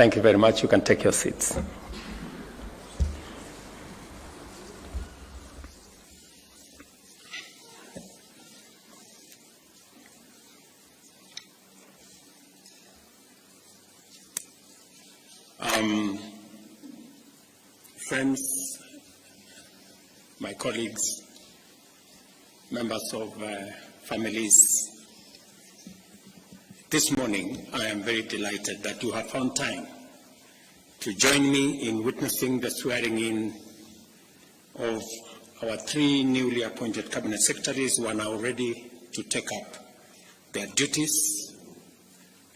Thank you very much. You can take your seats. Friends, my colleagues, members of families, this morning I am very delighted that you have found time to join me in witnessing the swearing-in of our 3 newly appointed cabinet secretaries who are now ready to take up their duties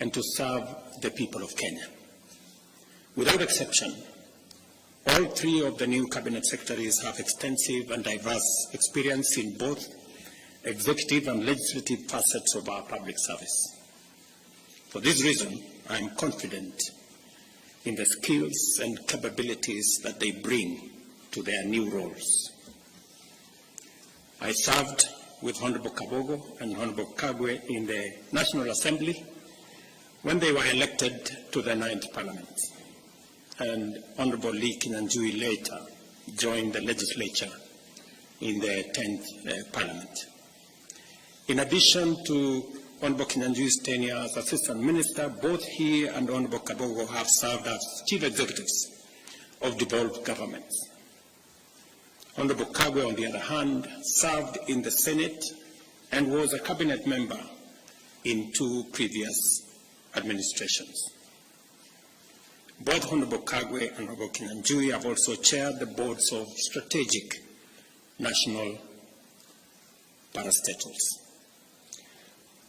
and to serve the people of Kenya. Without exception, all 3 of the new cabinet secretaries have extensive and diverse experience in both executive and legislative facets of our public service. For this reason, I am confident in the skills and capabilities that they bring to their new roles. I served with Honorable Kabogo and Honorable Kagwe in the National Assembly when they were elected to the 9th Parliament, and Honorable Lee Kinyanjui later joined the legislature in the 10th Parliament. In addition to Honorable Kinyanjui's tenure as Assistant Minister, both he and Honorable Kabogo have served as Chief Executives of devolved governments. Honorable Kagwe, on the other hand, served in the Senate and was a cabinet member in 2 previous administrations. Both Honorable Kagwe and Honorable Kinyanjui have also chaired the boards of strategic national parastatals.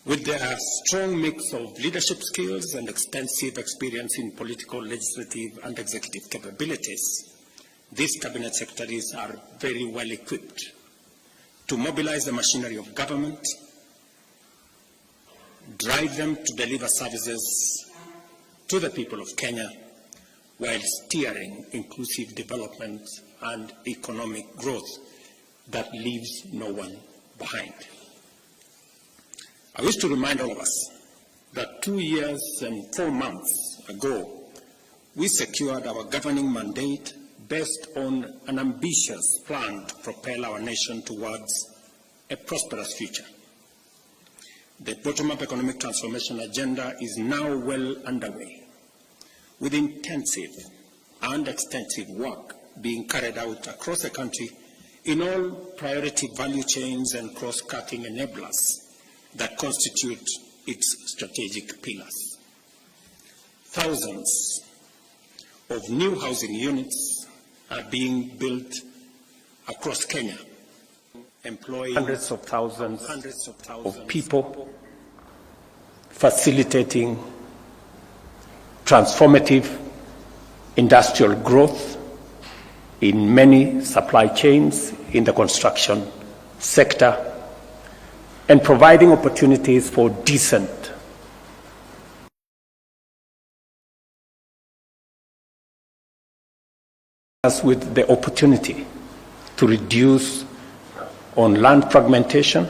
With their strong mix of leadership skills and extensive experience in political, legislative, and executive capabilities, these cabinet secretaries are very well equipped to mobilize the machinery of government, drive them to deliver services to the people of Kenya, while steering inclusive development and economic growth that leaves no one behind. I wish to remind all of us that 2 years and 4 months ago, we secured our governing mandate based on an ambitious plan to propel our nation towards a prosperous future. The bottom-up economic transformation agenda is now well underway, with intensive and extensive work being carried out across the country in all priority value chains and cross-cutting enablers that constitute its strategic pillars. Thousands of new housing units are being built across Kenya, employing hundreds of thousands of people, facilitating transformative industrial growth in many supply chains in the construction sector, and providing opportunities for decent with the opportunity to reduce on land fragmentation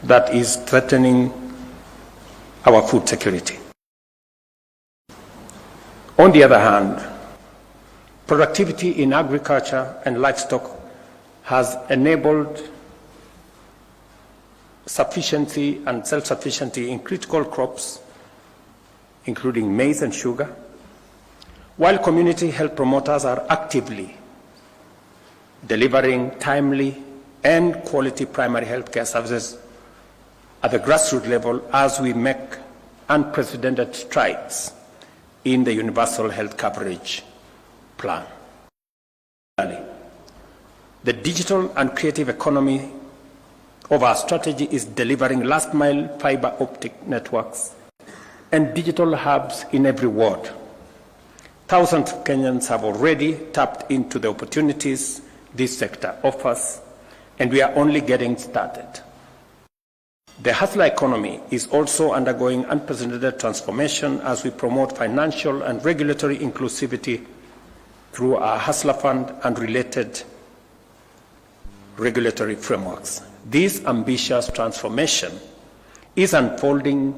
that is threatening our food security. On the other hand, productivity in agriculture and livestock has enabled sufficiency and self-sufficiency in critical crops, including maize and sugar, while community health promoters are actively delivering timely and quality primary health care services at the grassroots level as we make unprecedented strides in the universal health coverage plan. The digital and creative economy of our strategy is delivering last-mile fiber optic networks and digital hubs in every ward. Thousands of Kenyans have already tapped into the opportunities this sector offers, and we are only getting started. The hustler economy is also undergoing unprecedented transformation as we promote financial and regulatory inclusivity through our Hustler Fund and related regulatory frameworks. This ambitious transformation is unfolding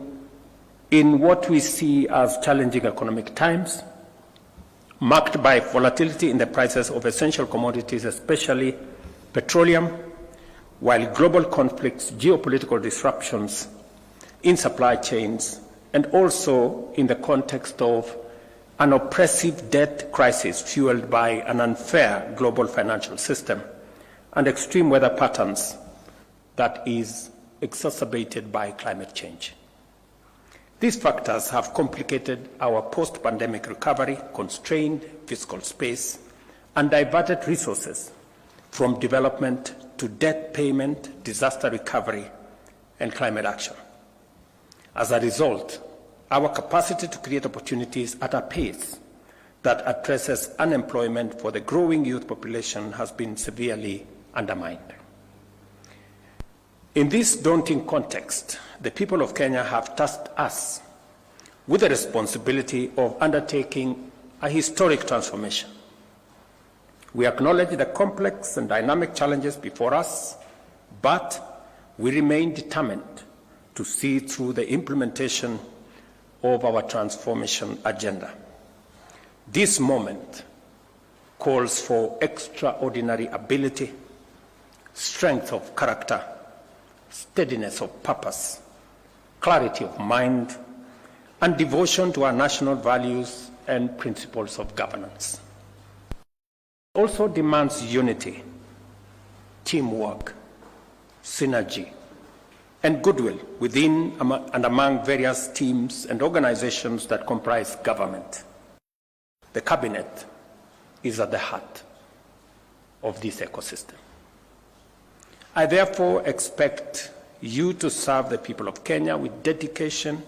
in what we see as challenging economic times, marked by volatility in the prices of essential commodities, especially petroleum, while global conflicts, geopolitical disruptions in supply chains, and also in the context of an oppressive debt crisis fueled by an unfair global financial system and extreme weather patterns that is exacerbated by climate change. These factors have complicated our post-pandemic recovery, constrained fiscal space, and diverted resources from development to debt payment, disaster recovery, and climate action. As a result, our capacity to create opportunities at a pace that addresses unemployment for the growing youth population has been severely undermined. In this daunting context, the people of Kenya have tasked us with the responsibility of undertaking a historic transformation. We acknowledge the complex and dynamic challenges before us, but we remain determined to see through the implementation of our transformation agenda. This moment calls for extraordinary ability, strength of character, steadiness of purpose, clarity of mind, and devotion to our national values and principles of governance. It also demands unity, teamwork, synergy, and goodwill within and among various teams and organizations that comprise government. The cabinet is at the heart of this ecosystem. I therefore expect you to serve the people of Kenya with dedication,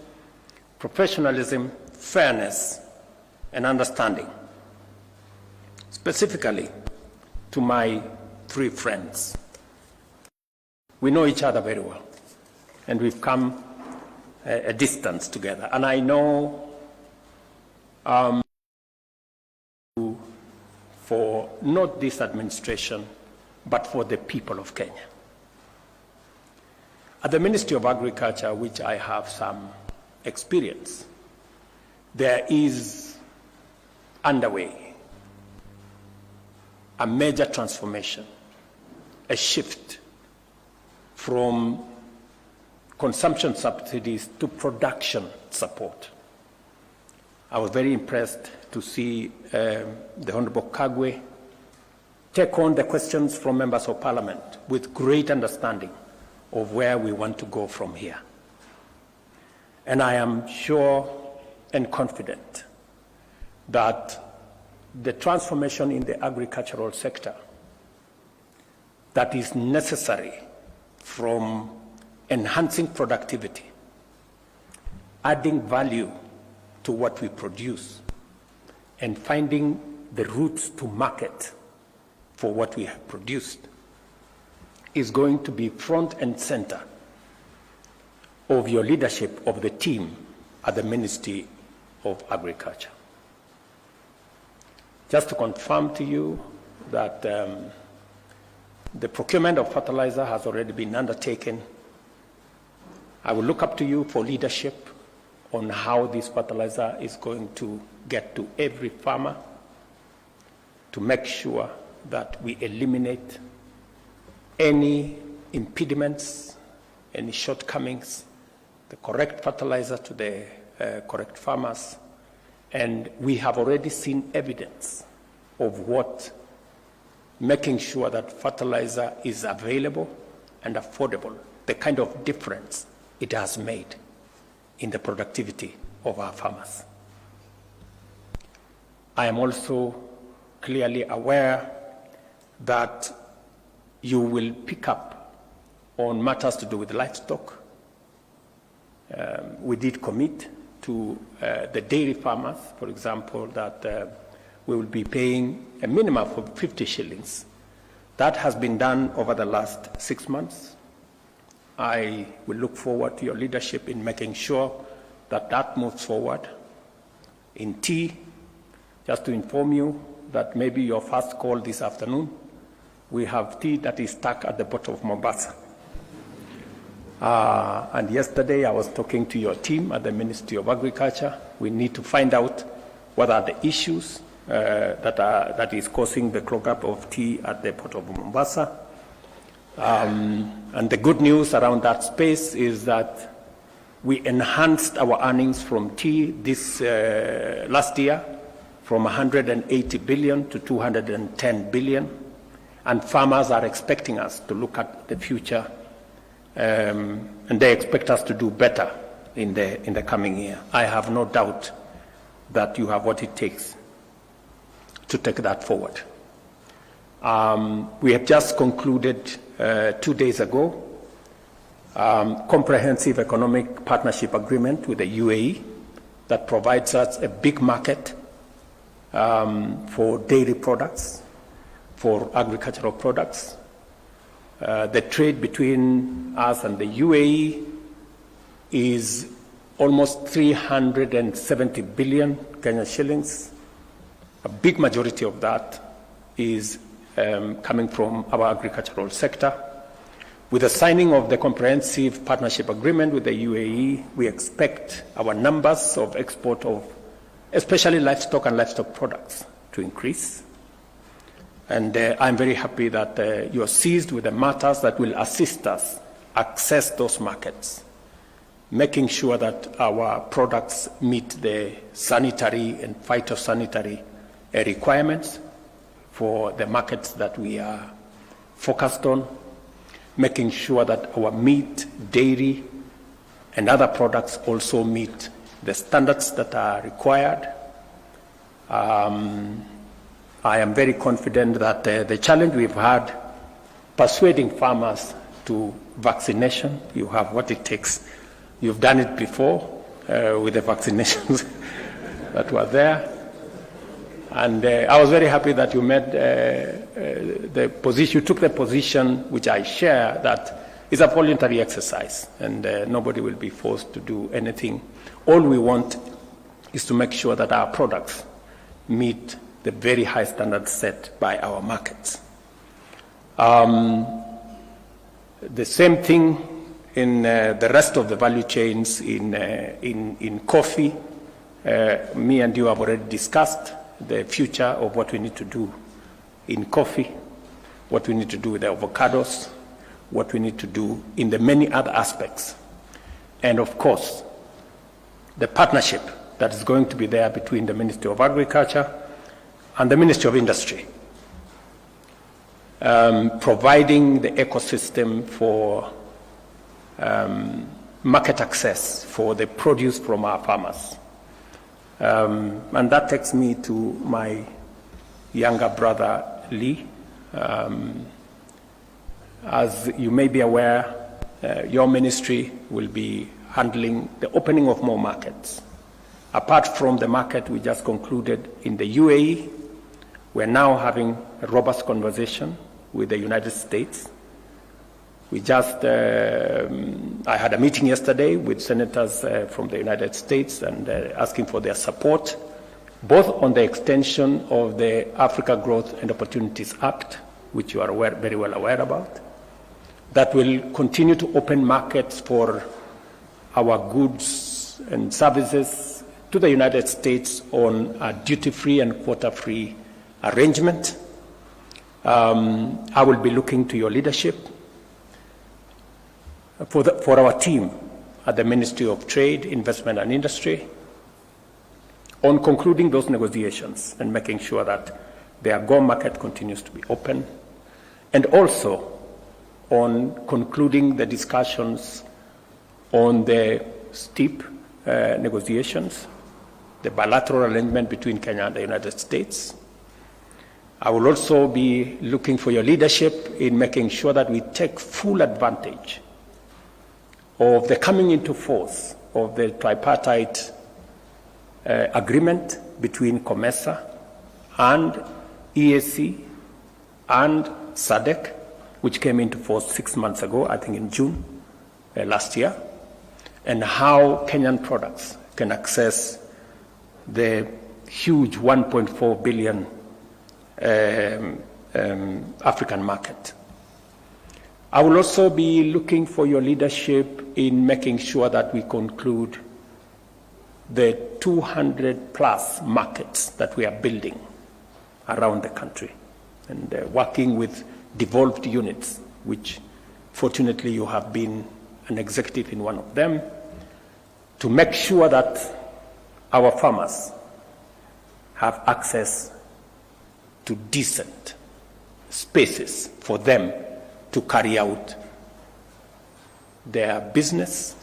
professionalism, fairness, and understanding. Specifically, to my three friends. We know each other very well, and we've come a distance together. And I know for not this administration, but for the people of Kenya. At the Ministry of Agriculture, which I have some experience, there is underway a major transformation, a shift from consumption subsidies to production support. I was very impressed to see the Honorable Kagwe take on the questions from members of Parliament with great understanding of where we want to go from here. And I am sure and confident that the transformation in the agricultural sector that is necessary from enhancing productivity, adding value to what we produce, and finding the routes to market for what we have produced is going to be front and center of your leadership of the team at the Ministry of Agriculture. Just to confirm to you that the procurement of fertilizer has already been undertaken. I will look up to you for leadership on how this fertilizer is going to get to every farmer to make sure that we eliminate any impediments, any shortcomings, the correct fertilizer to the correct farmers. And we have already seen evidence of what making sure that fertilizer is available and affordable, the kind of difference it has made in the productivity of our farmers. I am also clearly aware that you will pick up on matters to do with livestock. We did commit to the dairy farmers, for example, that we will be paying a minimum of 50 shillings. That has been done over the last 6 months. I will look forward to your leadership in making sure that that moves forward. In tea, just to inform you that maybe your first call this afternoon, we have tea that is stuck at the bottom of Mombasa. And yesterday I was talking to your team at the Ministry of Agriculture. We need to find out what are the issues that is causing the clog-up of tea at the port of Mombasa. And the good news around that space is that we enhanced our earnings from tea this last year from 180 billion to 210 billion. And farmers are expecting us to look at the future, and they expect us to do better in the coming year. I have no doubt that you have what it takes to take that forward. We have just concluded 2 days ago comprehensive economic partnership agreement with the UAE that provides us a big market for dairy products, for agricultural products. The trade between us and the UAE is almost 370 billion Kenyan shillings. A big majority of that is coming from our agricultural sector. With the signing of the comprehensive partnership agreement with the UAE, we expect our numbers of export of especially livestock and livestock products to increase. And I'm very happy that you are seized with the matters that will assist us access those markets, making sure that our products meet the sanitary and phytosanitary requirements for the markets that we are focused on, making sure that our meat, dairy, and other products also meet the standards that are required. I am very confident that the challenge we've had persuading farmers to vaccination, you have what it takes. You've done it before with the vaccinations that were there. And I was very happy that you made the position, you took the position which I share, that it's a voluntary exercise and nobody will be forced to do anything. All we want is to make sure that our products meet the very high standards set by our markets. The same thing in the rest of the value chains in coffee. Me and you have already discussed the future of what we need to do in coffee, what we need to do with the avocados, what we need to do in the many other aspects. And of course, the partnership that is going to be there between the Ministry of Agriculture and the Ministry of Industry, providing the ecosystem for market access for the produce from our farmers. And that takes me to my younger brother, Lee. As you may be aware, your ministry will be handling the opening of more markets. Apart from the market we just concluded in the UAE, we're now having a robust conversation with the United States. We just, I had a meeting yesterday with senators from the United States and asking for their support, both on the extension of the Africa Growth and Opportunities Act, which you are very well aware about, that will continue to open markets for our goods and services to the United States on a duty-free and quota-free arrangement. I will be looking to your leadership for our team at the Ministry of Trade, Investment and Industry on concluding those negotiations and making sure that the AGOA market continues to be open, and also on concluding the discussions on the STEEP negotiations, the bilateral arrangement between Kenya and the United States. I will also be looking for your leadership in making sure that we take full advantage of the coming into force of the tripartite agreement between COMESA and EAC and SADC, which came into force 6 months ago, I think in June last year, and how Kenyan products can access the huge 1.4 billion African market. I will also be looking for your leadership in making sure that we conclude the 200 plus markets that we are building around the country, and working with devolved units, which fortunately you have been an executive in one of them, to make sure that our farmers have access to decent spaces for them to carry out their business.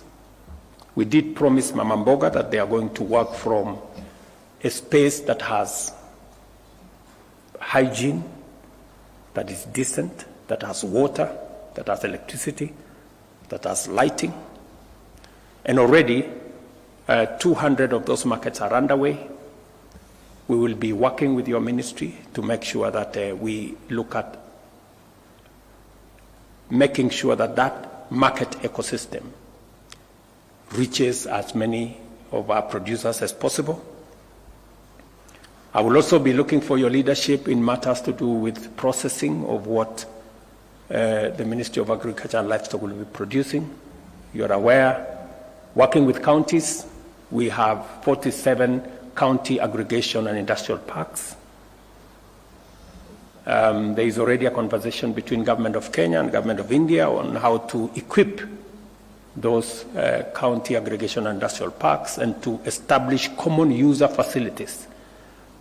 We did promise Mama Mboga that they are going to work from a space that has hygiene, that is decent, that has water, that has electricity, that has lighting. And already 200 of those markets are underway. We will be working with your ministry to make sure that we look at making sure that that market ecosystem reaches as many of our producers as possible. I will also be looking for your leadership in matters to do with processing of what the Ministry of Agriculture and Livestock will be producing. You're aware, working with counties, we have 47 county aggregation and industrial parks. There is already a conversation between Government of Kenya and Government of India on how to equip those county aggregation and industrial parks and to establish common user facilities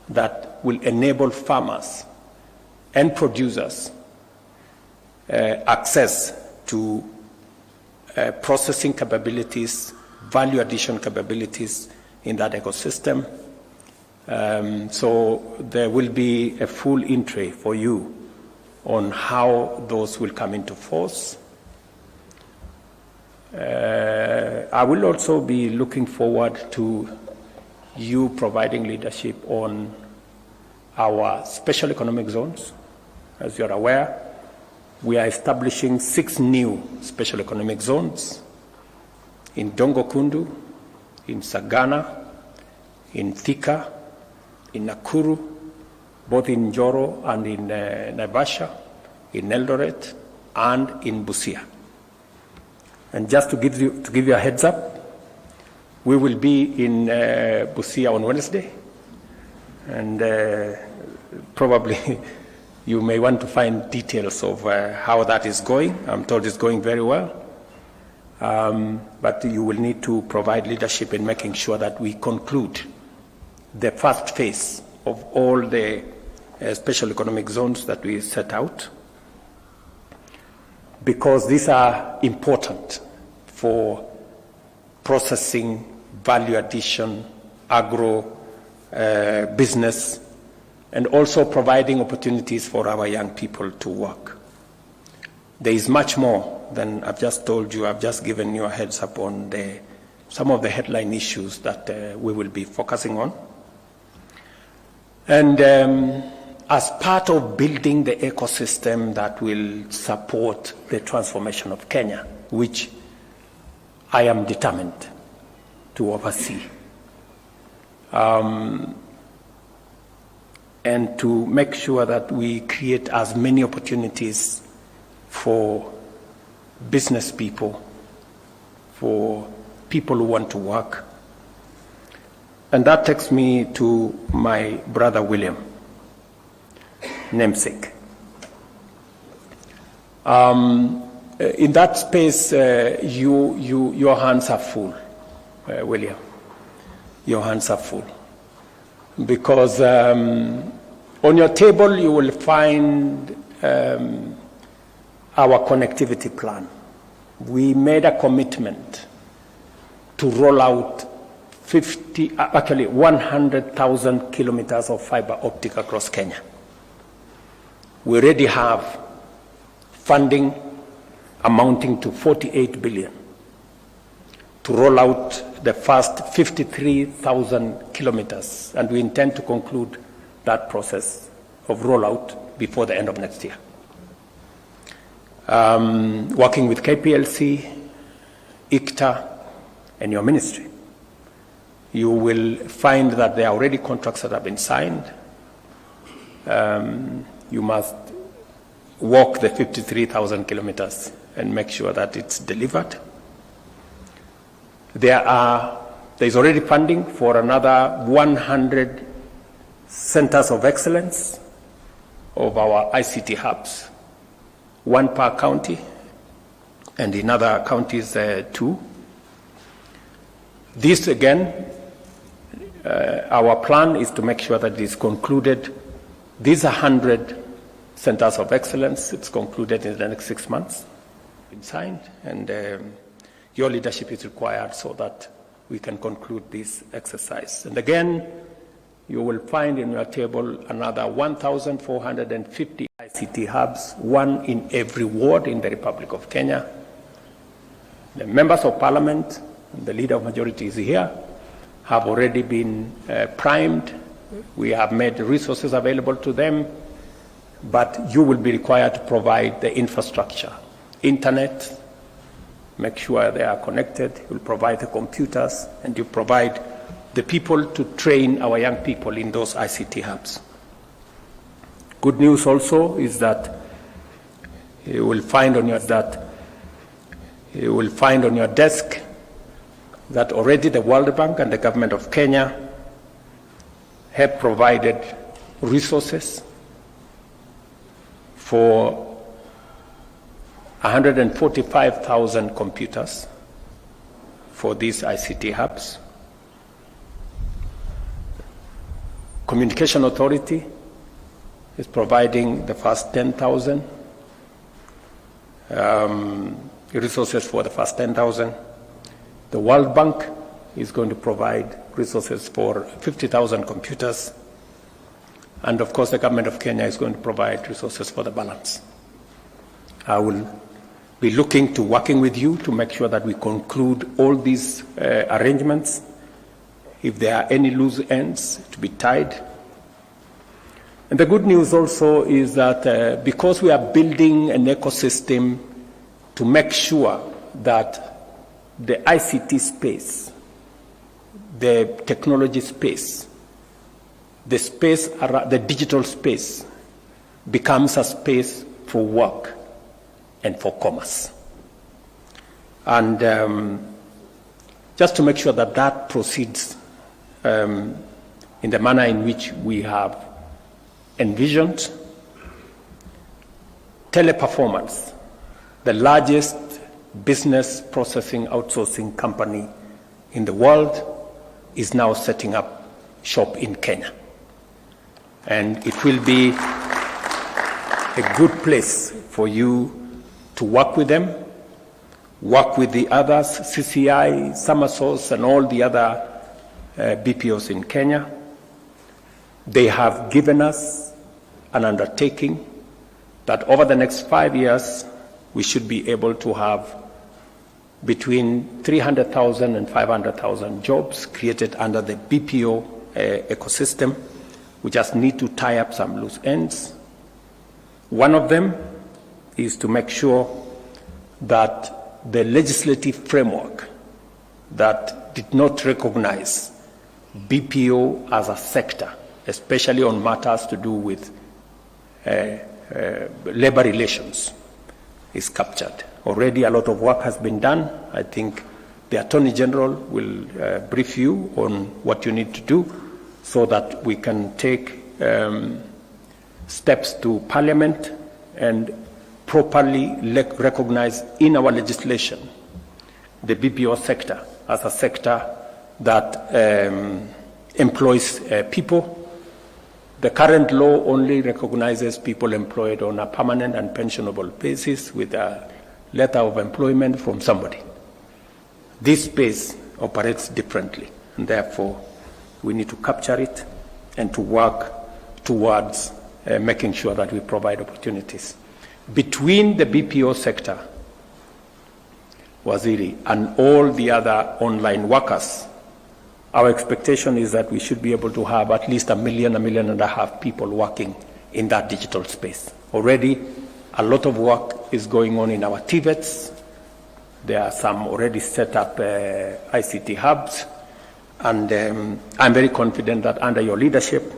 that will enable farmers and producers access to processing capabilities, value addition capabilities in that ecosystem. So there will be a full entry for you on how those will come into force. I will also be looking forward to you providing leadership on our special economic zones. As you're aware, we are establishing 6 new special economic zones in Dongo Kundu, in Sagana, in Thika, in Nakuru, both in Njoro and in Naivasha, in Eldoret, and in Busia. And just to give you a heads up, we will be in Busia on Wednesday, and probably you may want to find details of how that is going. I'm told it's going very well. But you will need to provide leadership in making sure that we conclude the first phase of all the special economic zones that we set out, because these are important for processing, value addition, agro business, and also providing opportunities for our young people to work. There is much more than I've just told you. I've just given you a heads up on some of the headline issues that we will be focusing on. And as part of building the ecosystem that will support the transformation of Kenya, which I am determined to oversee, and to make sure that we create as many opportunities for business people, for people who want to work. And that takes me to my brother William, namesake. In that space, your hands are full, William. Your hands are full. Because on your table you will find our connectivity plan. We made a commitment to roll out 100,000 kilometers of fiber optic across Kenya. We already have funding amounting to 48 billion to roll out the first 53,000 kilometers, and we intend to conclude that process of rollout before the end of next year. Working with KPLC, ICTA, and your ministry, you will find that there are already contracts that have been signed. You must walk the 53,000 kilometers and make sure that it's delivered. There's already funding for another 100 centers of excellence of our ICT hubs, one per county, and in other counties, 2. This, again, our plan is to make sure that it is concluded. These are 100 centers of excellence. It's concluded in the next 6 months. It's signed, and your leadership is required so that we can conclude this exercise. And again, you will find in your table another 1,450 ICT hubs, one in every ward in the Republic of Kenya. The members of parliament, the leader of majority is here, have already been primed. We have made resources available to them, but you will be required to provide the infrastructure, internet, make sure they are connected, you'll provide the computers, and you provide the people to train our young people in those ICT hubs. Good news also is that you will find on your desk that already the World Bank and the government of Kenya have provided resources for 145,000 computers for these ICT hubs. Communication Authority is providing the first 10,000 resources for the first 10,000. The World Bank is going to provide resources for 50,000 computers. And of course, the government of Kenya is going to provide resources for the balance. I will be looking to working with you to make sure that we conclude all these arrangements. If there are any loose ends, to be tied. And the good news also is that because we are building an ecosystem to make sure that the ICT space, the technology space, the space, the digital space becomes a space for work and for commerce. And just to make sure that that proceeds in the manner in which we have envisioned, Teleperformance, the largest business processing outsourcing company in the world, is now setting up shop in Kenya. And it will be a good place for you to work with them, work with the others, CCI, Summersource, and all the other BPOs in Kenya. They have given us an undertaking that over the next 5 years, we should be able to have between 300,000 and 500,000 jobs created under the BPO ecosystem. We just need to tie up some loose ends. One of them is to make sure that the legislative framework that did not recognize BPO as a sector, especially on matters to do with labor relations, is captured. Already a lot of work has been done. I think the Attorney General will brief you on what you need to do so that we can take steps to Parliament and properly recognize in our legislation the BPO sector as a sector that employs people. The current law only recognizes people employed on a permanent and pensionable basis with a letter of employment from somebody. This space operates differently, and therefore we need to capture it and to work towards making sure that we provide opportunities. Between the BPO sector, Waziri, and all the other online workers, our expectation is that we should be able to have at least 1 million, 1.5 million people working in that digital space. Already, a lot of work is going on in our TVETs. There are some already set up ICT hubs, and I'm very confident that under your leadership,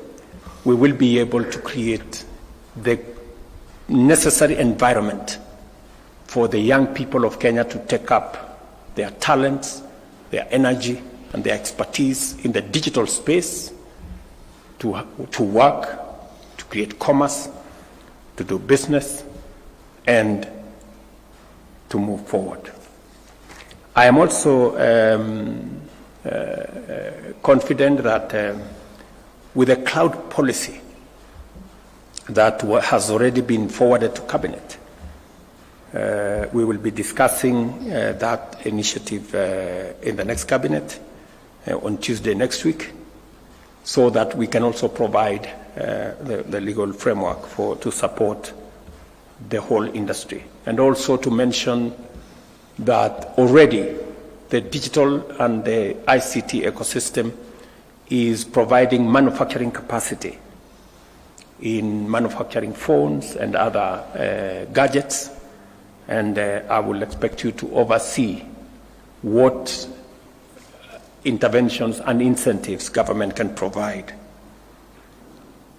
we will be able to create the necessary environment for the young people of Kenya to take up their talents, their energy, and their expertise in the digital space to work, to create commerce, to do business, and to move forward. I am also confident that with a cloud policy that has already been forwarded to Cabinet, we will be discussing that initiative in the next Cabinet on Tuesday next week, so that we can also provide the legal framework to support the whole industry. And also to mention that already the digital and the ICT ecosystem is providing manufacturing capacity in manufacturing phones and other gadgets. And I will expect you to oversee what interventions and incentives government can provide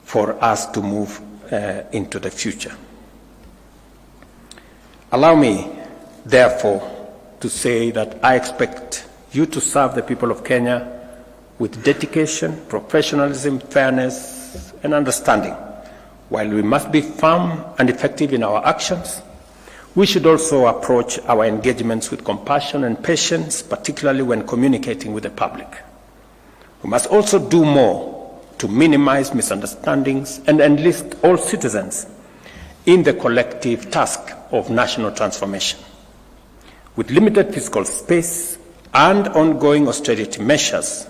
for us to move into the future. Allow me, therefore, to say that I expect you to serve the people of Kenya with dedication, professionalism, fairness, and understanding. While we must be firm and effective in our actions, we should also approach our engagements with compassion and patience, particularly when communicating with the public. We must also do more to minimize misunderstandings and enlist all citizens in the collective task of national transformation. With limited fiscal space and ongoing austerity measures,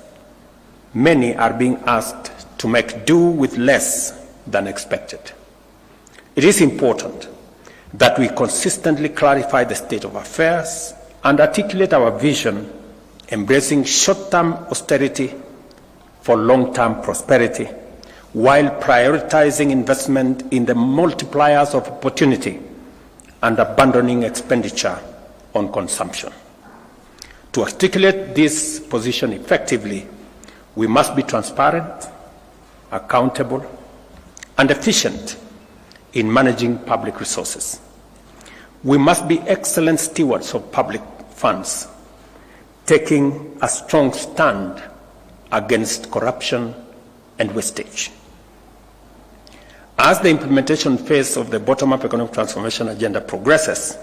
many are being asked to make do with less than expected. It is important that we consistently clarify the state of affairs and articulate our vision, embracing short-term austerity for long-term prosperity, while prioritizing investment in the multipliers of opportunity and abandoning expenditure on consumption. To articulate this position effectively, we must be transparent, accountable, and efficient in managing public resources. We must be excellent stewards of public funds, taking a strong stand against corruption and wastage. As the implementation phase of the bottom-up economic transformation agenda progresses,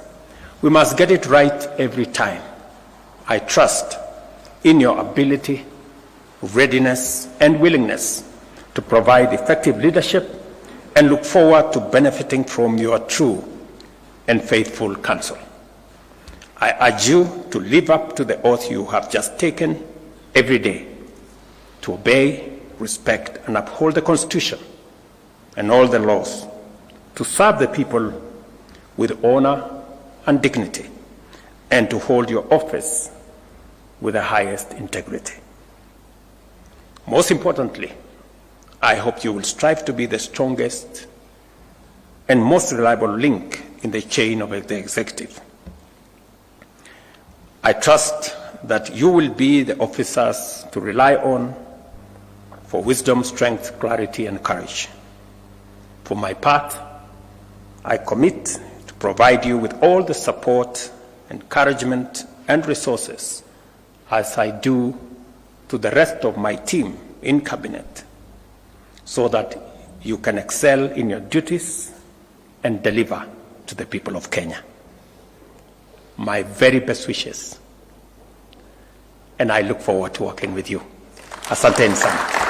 we must get it right every time. I trust in your ability, readiness, and willingness to provide effective leadership, and look forward to benefiting from your true and faithful counsel. I urge you to live up to the oath you have just taken every day, to obey, respect, and uphold the Constitution and all the laws, to serve the people with honor and dignity, and to hold your office with the highest integrity. Most importantly, I hope you will strive to be the strongest and most reliable link in the chain of the executive. I trust that you will be the officers to rely on for wisdom, strength, clarity, and courage. For my part, I commit to provide you with all the support, encouragement, and resources as I do to the rest of my team in Cabinet, so that you can excel in your duties and deliver to the people of Kenya. My very best wishes, and I look forward to working with you. Asanteni sana.